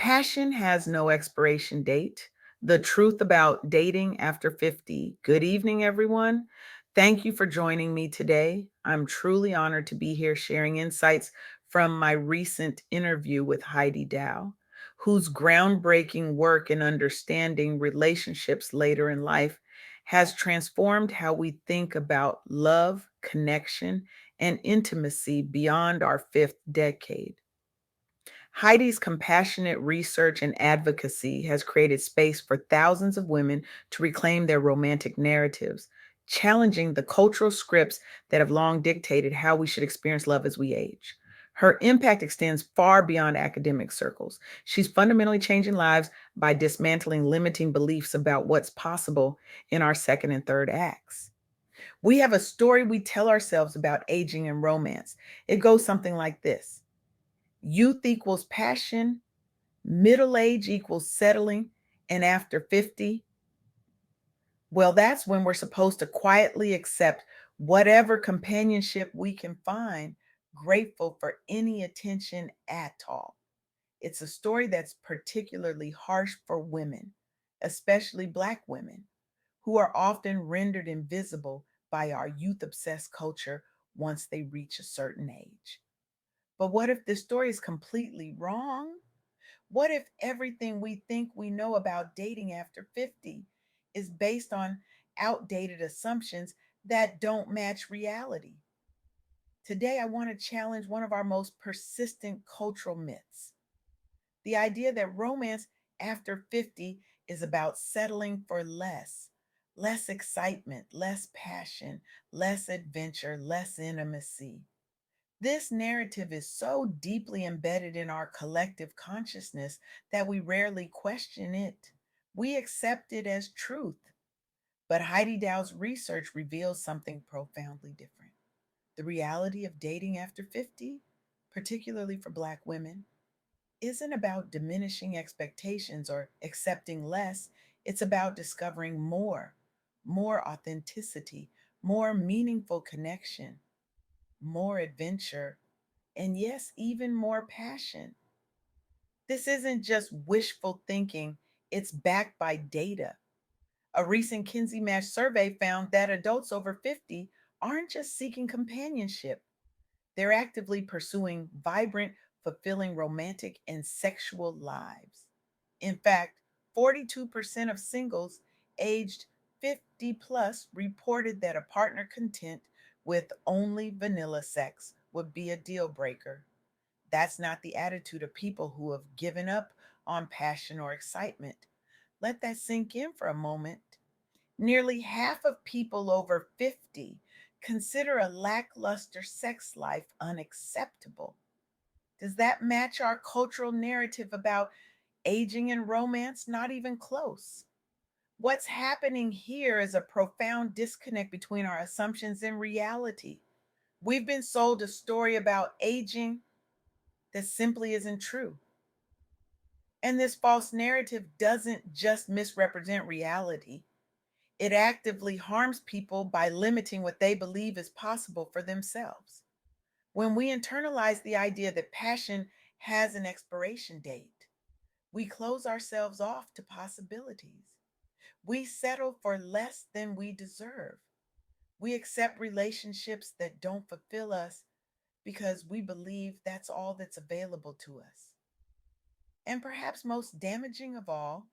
Passion has no expiration date. The truth about dating after 50. Good evening, everyone. Thank you for joining me today. I'm truly honored to be here sharing insights from my recent interview with Heidi Dowe, whose groundbreaking work in understanding relationships later in life has transformed how we think about love, connection, and intimacy beyond our fifth decade. Heidi's compassionate research and advocacy has created space for thousands of women to reclaim their romantic narratives, challenging the cultural scripts that have long dictated how we should experience love as we age. Her impact extends far beyond academic circles. She's fundamentally changing lives by dismantling limiting beliefs about what's possible in our second and third acts. We have a story we tell ourselves about aging and romance. It goes something like this: youth equals passion, middle age equals settling, and after 50, well, that's when we're supposed to quietly accept whatever companionship we can find, grateful for any attention at all. It's a story that's particularly harsh for women, especially Black women, who are often rendered invisible by our youth obsessed culture once they reach a certain age. But what if this story is completely wrong? What if everything we think we know about dating after 50 is based on outdated assumptions that don't match reality? Today, I want to challenge one of our most persistent cultural myths: the idea that romance after 50 is about settling for less excitement, less passion, less adventure, less intimacy. This narrative is so deeply embedded in our collective consciousness that we rarely question it. We accept it as truth. But Heidi Dow's research reveals something profoundly different. The reality of dating after 50, particularly for Black women, isn't about diminishing expectations or accepting less. It's about discovering more authenticity, more meaningful connection, more adventure, and yes, even more passion. This isn't just wishful thinking, it's backed by data. A recent Kinsey Match survey found that adults over 50 aren't just seeking companionship, they're actively pursuing vibrant, fulfilling romantic and sexual lives. In fact, 42% of singles aged 50 plus reported that a partner content with only vanilla sex would be a deal breaker. That's not the attitude of people who have given up on passion or excitement. Let that sink in for a moment. Nearly half of people over 50 consider a lackluster sex life unacceptable. Does that match our cultural narrative about aging and romance? Not even close. What's happening here is a profound disconnect between our assumptions and reality. We've been sold a story about aging that simply isn't true. And this false narrative doesn't just misrepresent reality, it actively harms people by limiting what they believe is possible for themselves. When we internalize the idea that passion has an expiration date, we close ourselves off to possibilities. We settle for less than we deserve. We accept relationships that don't fulfill us because we believe that's all that's available to us. And perhaps most damaging of all,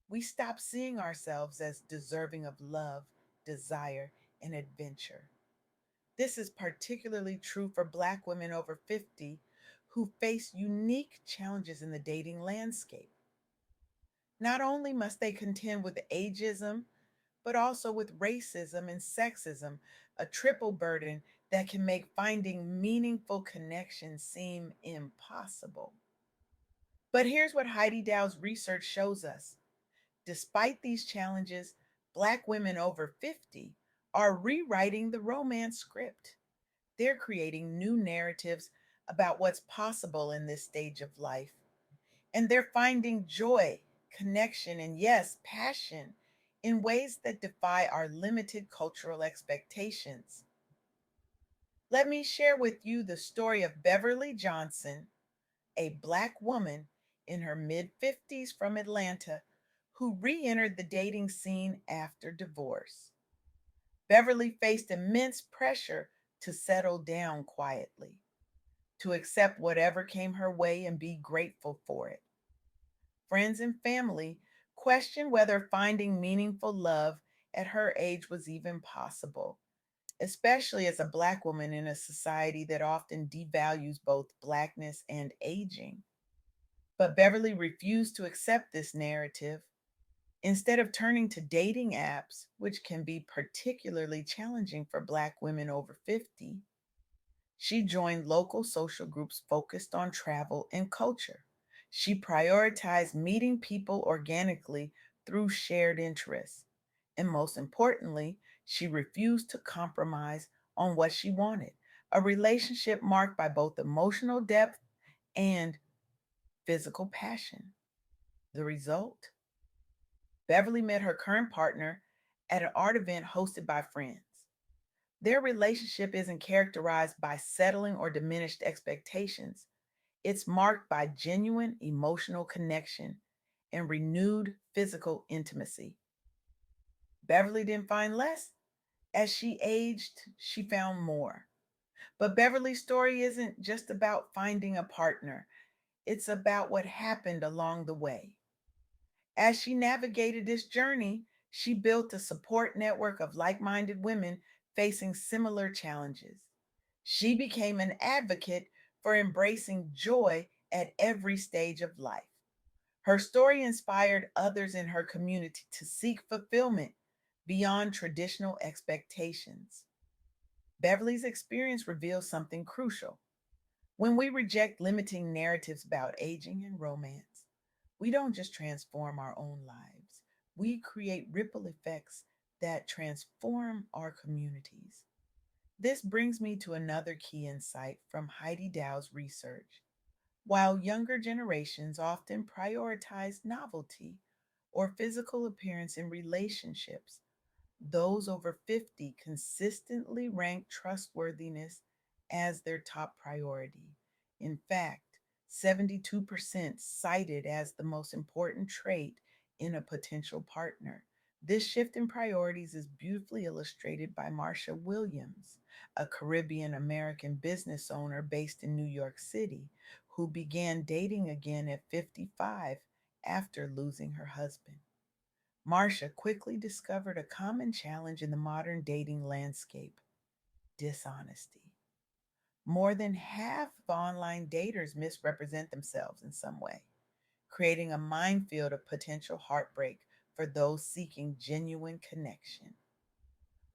we stop seeing ourselves as deserving of love, desire, and adventure. This is particularly true for Black women over 50 who face unique challenges in the dating landscape. Not only must they contend with ageism, but also with racism and sexism, a triple burden that can make finding meaningful connections seem impossible. But here's what Heidi Dow's research shows us. Despite these challenges, Black women over 50 are rewriting the romance script. They're creating new narratives about what's possible in this stage of life. And they're finding joy, connection, and yes, passion in ways that defy our limited cultural expectations. Let me share with you the story of Beverly Johnson, a Black woman in her mid 50s from Atlanta who re entered the dating scene after divorce. Beverly faced immense pressure to settle down quietly, to accept whatever came her way and be grateful for it. Friends and family questioned whether finding meaningful love at her age was even possible, especially as a Black woman in a society that often devalues both Blackness and aging. But Beverly refused to accept this narrative. Instead of turning to dating apps, which can be particularly challenging for Black women over 50, she joined local social groups focused on travel and culture. She prioritized meeting people organically through shared interests. And most importantly, she refused to compromise on what she wanted, a relationship marked by both emotional depth and physical passion. The result? Beverly met her current partner at an art event hosted by friends. Their relationship isn't characterized by settling or diminished expectations. It's marked by genuine emotional connection and renewed physical intimacy. Beverly didn't find less. As she aged, she found more. But Beverly's story isn't just about finding a partner, it's about what happened along the way. As she navigated this journey, she built a support network of like minded women facing similar challenges. She became an advocate for embracing joy at every stage of life. Her story inspired others in her community to seek fulfillment beyond traditional expectations. Beverly's experience reveals something crucial. When we reject limiting narratives about aging and romance, we don't just transform our own lives, we create ripple effects that transform our communities. This brings me to another key insight from Heidi Dow's research. While younger generations often prioritize novelty or physical appearance in relationships, those over 50 consistently rank trustworthiness as their top priority. In fact, 72% cited as the most important trait in a potential partner. This shift in priorities is beautifully illustrated by Marsha Williams, a Caribbean American business owner based in New York City, who began dating again at 55 after losing her husband. Marcia quickly discovered a common challenge in the modern dating landscape: dishonesty. More than half of online daters misrepresent themselves in some way, creating a minefield of potential heartbreak for those seeking genuine connection.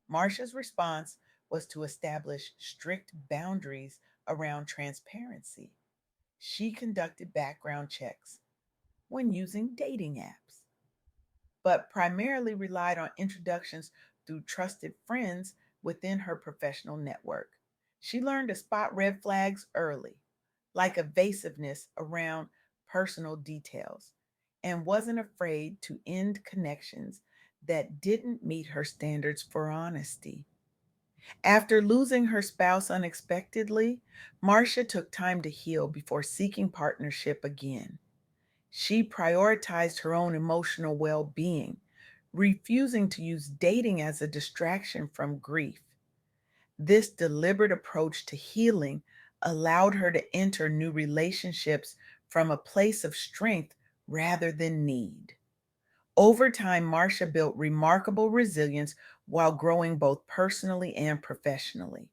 Marcia's response was to establish strict boundaries around transparency. She conducted background checks when using dating apps, but primarily relied on introductions through trusted friends within her professional network. She learned to spot red flags early, like evasiveness around personal details, and wasn't afraid to end connections that didn't meet her standards for honesty. After losing her spouse unexpectedly, Marcia took time to heal before seeking partnership again. She prioritized her own emotional well being, refusing to use dating as a distraction from grief. This deliberate approach to healing allowed her to enter new relationships from a place of strength rather than need. Over time, Marcia built remarkable resilience while growing both personally and professionally.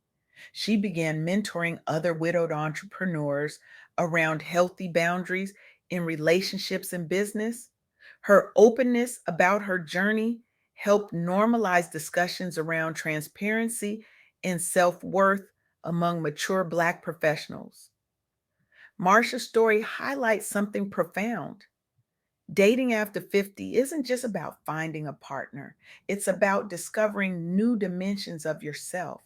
She began mentoring other widowed entrepreneurs around healthy boundaries in relationships and business. Her openness about her journey helped normalize discussions around transparency and self worth among mature Black professionals. Marcia's story highlights something profound. Dating after 50 isn't just about finding a partner, it's about discovering new dimensions of yourself.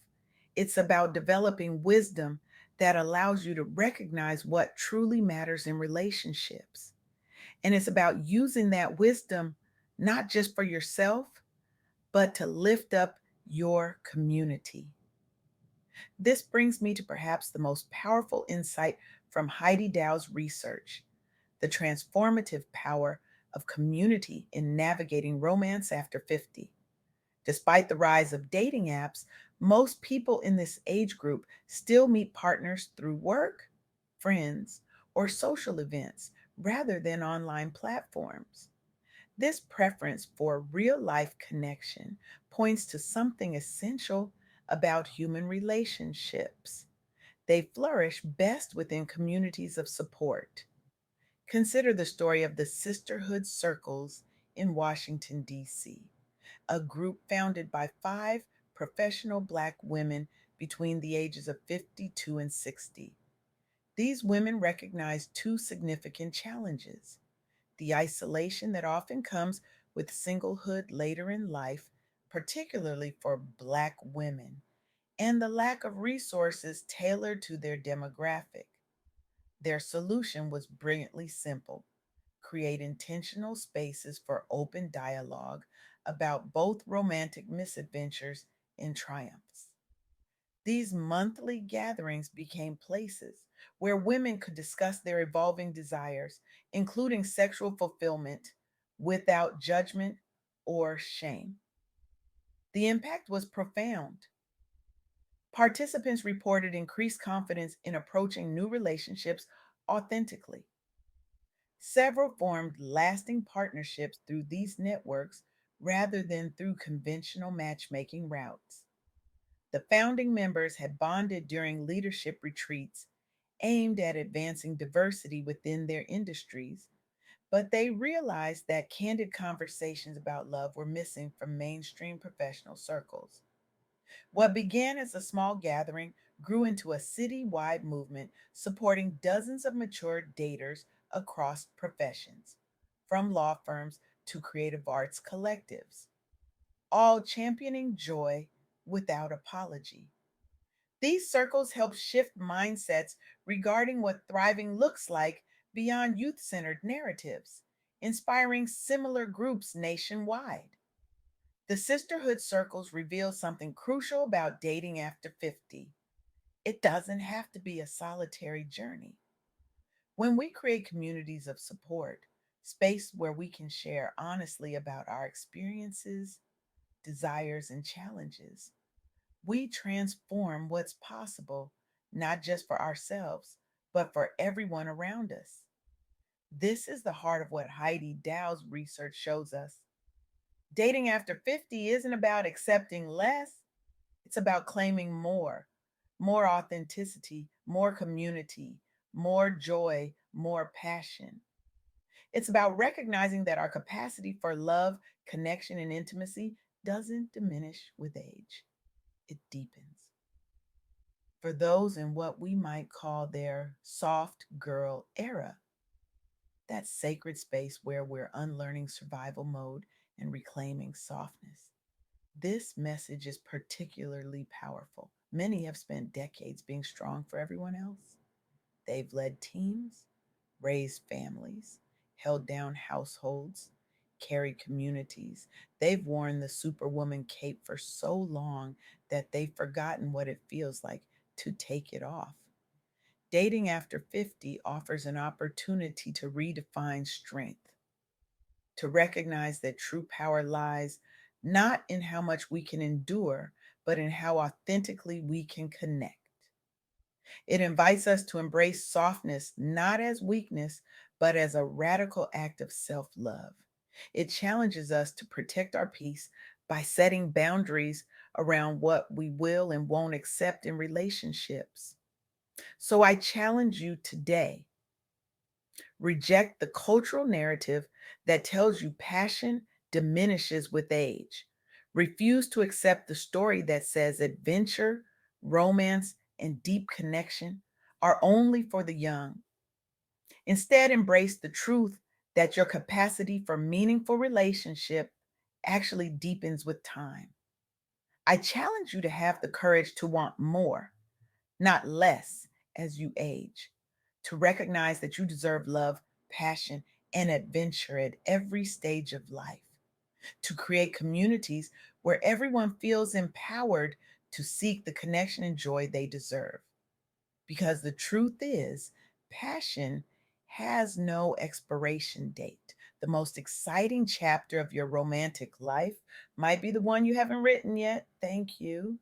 It's about developing wisdom that allows you to recognize what truly matters in relationships. And it's about using that wisdom not just for yourself, but to lift up your community. This brings me to perhaps the most powerful insight from Heidi Dow's research. the transformative power of community in navigating romance after 50. Despite the rise of dating apps, most people in this age group still meet partners through work, friends, or social events rather than online platforms. This preference for real life connection points to something essential about human relationships. They flourish best within communities of support. Consider the story of the Sisterhood Circles in Washington, D.C., a group founded by five professional Black women between the ages of 52 and 60. These women recognized two significant challenges: the isolation that often comes with singlehood later in life, particularly for Black women, and the lack of resources tailored to their demographic. Their solution was brilliantly simple: create intentional spaces for open dialogue about both romantic misadventures and triumphs. These monthly gatherings became places where women could discuss their evolving desires, including sexual fulfillment, without judgment or shame. The impact was profound. Participants reported increased confidence in approaching new relationships authentically. Several formed lasting partnerships through these networks rather than through conventional matchmaking routes. The founding members had bonded during leadership retreats aimed at advancing diversity within their industries, but they realized that candid conversations about love were missing from mainstream professional circles. What began as a small gathering grew into a city-wide movement supporting dozens of mature daters across professions, from law firms to creative arts collectives, all championing joy without apology. These circles help shift mindsets regarding what thriving looks like beyond youth centered narratives, inspiring similar groups nationwide. The sisterhood circles reveal something crucial about dating after 50. It doesn't have to be a solitary journey. When we create communities of support, space where we can share honestly about our experiences, desires, and challenges, we transform what's possible, not just for ourselves, but for everyone around us. This is the heart of what Heidi Dow's research shows us. Dating after 50 isn't about accepting less, it's about claiming more: more authenticity, more community, more joy, more passion. It's about recognizing that our capacity for love, connection, and intimacy doesn't diminish with age, it deepens. For those in what we might call their soft girl era, that sacred space where we're unlearning survival mode and reclaiming softness. This message is particularly powerful. Many have spent decades being strong for everyone else. They've led teams, raised families, held down households, carried communities. They've worn the superwoman cape for so long that they've forgotten what it feels like to take it off. Dating after 50 offers an opportunity to redefine strength, to recognize that true power lies not in how much we can endure, but in how authentically we can connect. It invites us to embrace softness not as weakness, but as a radical act of self love. It challenges us to protect our peace by setting boundaries around what we will and won't accept in relationships. So I challenge you today: reject the cultural narrative that tells you passion diminishes with age. Refuse to accept the story that says adventure, romance, and deep connection are only for the young. Instead, embrace the truth that your capacity for meaningful relationship actually deepens with time. I challenge you to have the courage to want more, not less, as you age, to recognize that you deserve love, passion, and adventure at every stage of life, to create communities where everyone feels empowered to seek the connection and joy they deserve. Because the truth is, passion has no expiration date. The most exciting chapter of your romantic life might be the one you haven't written yet. Thank you.